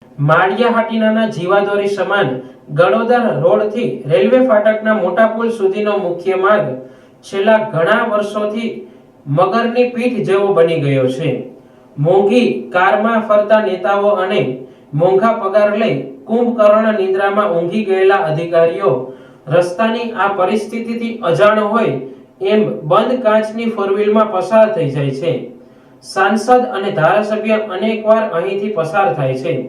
માળિયાહાટીના જીવાદોરી સમાન ગળોદર રોડથી રેલવે ફાટકના મોટા પુલ સુધીનો મુખ્ય માર્ગ છેલ્લા ઘણા વર્ષોથી મગરની પીઠ જેવો બની ગયો છે. મોંઘી કારમાં ફરતા નેતાઓ અને મોંઘા પગાર લઈ કુંભકર્ણ નિદ્રામાં ઊંઘી ગયેલા અધિકારીઓ રસ્તાની આ પરિસ્થિતિથી અજાણ હોય એમ બંધ કાચની ફોરવ્હીલમાં પસાર થઈ જાય છે. સાંસદ અને ધારાસભ્ય અનેકવાર અહીંથી પસાર થાય છે.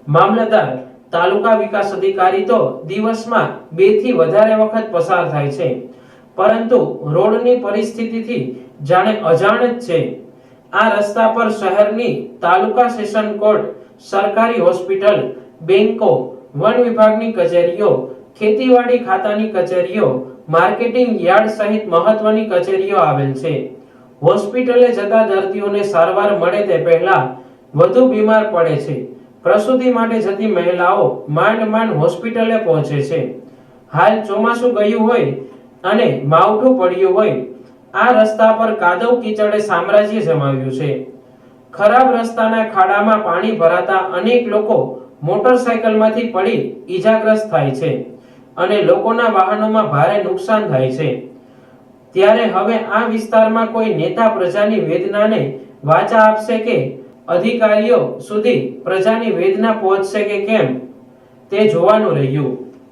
મામલતદાર, તાલુકા વિકાસ અધિકારી તો દિવસમાં 2 થી વધારે વખત પસાર થાય છે, પરંતુ રોડની પરિસ્થિતિથી જાણે અજાણ જ છે. આ રસ્તા પર શહેરની તાલુકા સેશન કોર્ટ, સરકારી હોસ્પિટલ, બેંકો, વન વિભાગની કચેરીઓ, ખેતીવાડી ખાતાની કચેરીઓ, માર્કેટિંગ યાર્ડ સહિત મહત્વની કચેરીઓ આવેલ છે. હોસ્પિટલે જતા દર્દીઓને સારવાર મળે તે પહેલા વધુ બીમાર પડે છે. પ્રસૂતિ માટે જતી મહિલાઓ માંડ હોસ્પિટલે પહોંચે છે. હાલ ચોમાસું ગયું હોય અને માવઠું પડ્યું હોય, આ રસ્તા પર કાદવ કીચડે સામ્રાજ્ય જમાવ્યું છે. ખરાબ રસ્તાના ખાડામાં પાણી ભરાતા અનેક લોકો મોટરસાયકલમાંથી પડી ઈજાગ્રસ્ત થાય છે અને લોકોના વાહનોમાં ભારે નુકસાન થાય છે. ત્યારે હવે આ વિસ્તારમાં કોઈ નેતા પ્રજાની વેદનાને વાચા આપશે કે અધિકારીઓ સુધી પ્રજાની વેદના પહોંચશે કે કેમ, તે જોવાનું રહ્યું.